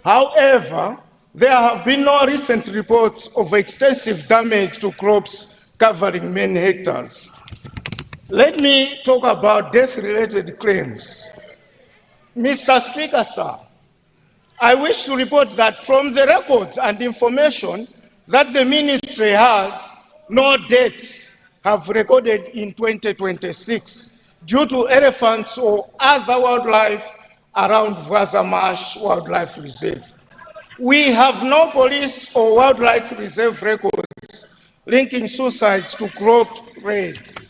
However, there have been no recent reports of extensive damage to crops covering many hectares. Let me talk about death-related claims. Mr. Speaker, sir, I wish to report that from the records and information that the ministry has, no deaths have recorded in 2026 due to elephants or other wildlife around Vaza Marsh Wildlife Reserve. We have no police or wildlife reserve records linking suicides to crop raids.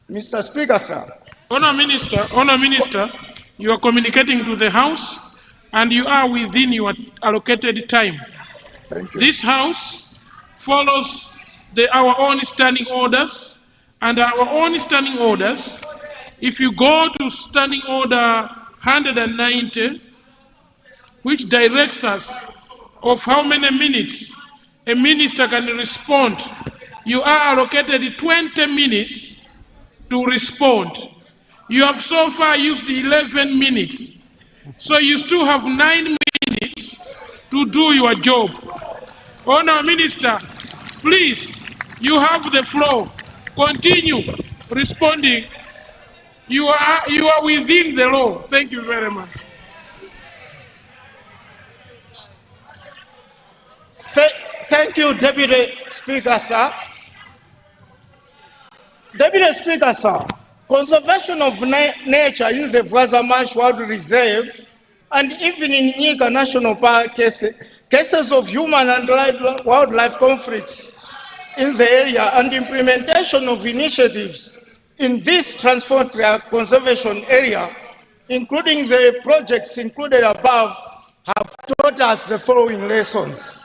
Mr. Speaker, sir. Honour Minister, you are communicating to the House and you are within your allocated time. Thank you. This House follows our own standing orders, and our own standing orders, if you go to standing order 190, which directs us of how many minutes a minister can respond, you are allocated 20 minutes to respond. You have so far used 11 minutes. So you still have 9 minutes to do your job. Honourable Minister, please, you have the floor. Continue responding. You are within the law. Thank you very much. Thank you, Deputy Speaker, sir. Deputy Speaker, sir, conservation of nature in the Vwazamash Wild Reserve and even in Nyika National Park cases of human and wildlife conflicts in the area and implementation of initiatives in this transfrontier conservation area, including the projects included above, have taught us the following lessons.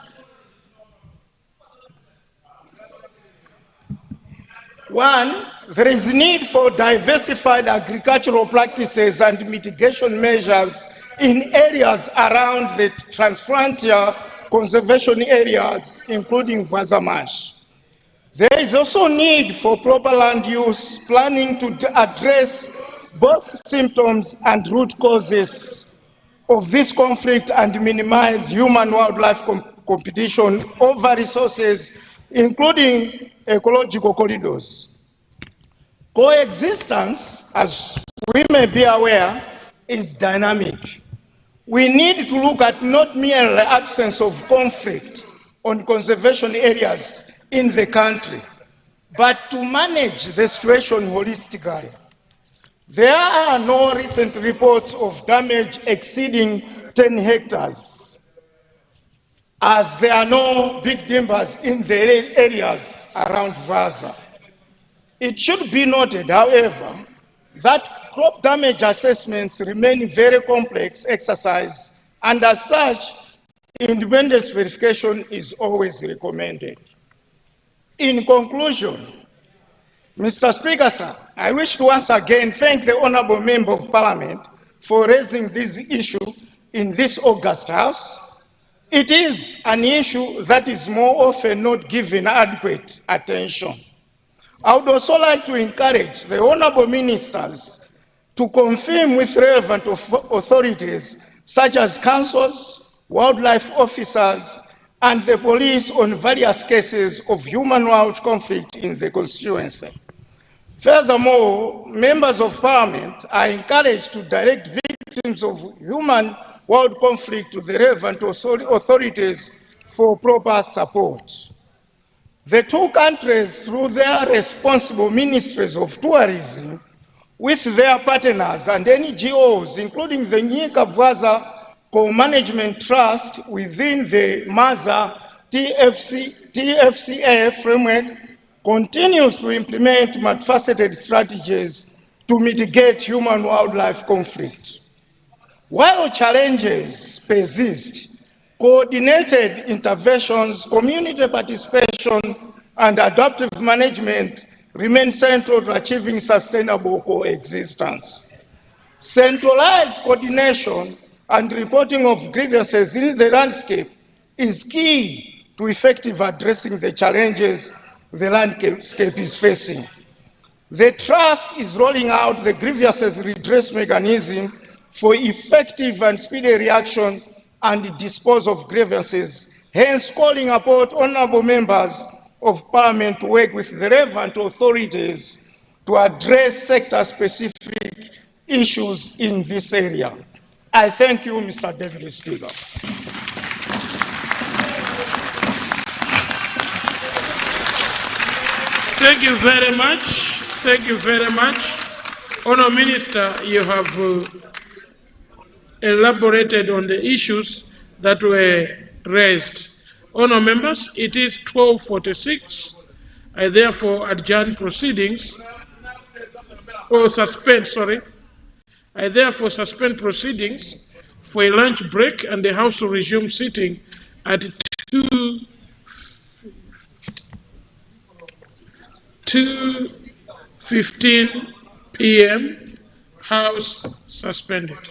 1, there is need for diversified agricultural practices and mitigation measures in areas around the transfrontier conservation areas, including Vwazamash. There is also need for proper land use planning to address both symptoms and root causes of this conflict and minimize human-wildlife competition over resources, including ecological corridors. Coexistence, as we may be aware, is dynamic. We need to look at not merely the absence of conflict on conservation areas in the country, but to manage the situation holistically. There are no recent reports of damage exceeding 10 hectares, as there are no big timbers in the areas around Vaza. It should be noted, however, that crop damage assessments remain a very complex exercise, and as such, independent verification is always recommended. In conclusion, Mr. Speaker, sir, I wish to once again thank the Honourable Member of Parliament for raising this issue in this august House. It is an issue that is more often not given adequate attention. I would also like to encourage the Honourable Ministers to confirm with relevant authorities such as councils, wildlife officers, and the police on various cases of human-wild conflict in the constituency. Furthermore, members of Parliament are encouraged to direct victims of human-wild conflict to the relevant authorities for proper support. The two countries, through their responsible ministries of tourism, with their partners and NGOs, including the Nyika Vwaza Co-Management Trust within the MAZA TFCA framework, continues to implement multifaceted strategies to mitigate human-wildlife conflict. While challenges persist, coordinated interventions, community participation, and adaptive management remain central to achieving sustainable coexistence. Centralized coordination and reporting of grievances in the landscape is key to effective addressing the challenges the landscape is facing. The Trust is rolling out the grievances redress mechanism for effective and speedy reaction and disposal of grievances, hence calling upon honourable members of Parliament to work with the relevant authorities to address sector-specific issues in this area. I thank you, Mr. Deputy Speaker. Thank you very much. Thank you very much. Honourable Minister, you have elaborated on the issues that were raised. Honourable members, it is 12:46. I therefore adjourn proceedings, or suspend, sorry. I therefore suspend proceedings for a lunch break, and the House will resume sitting at 2:15 p.m. House suspended.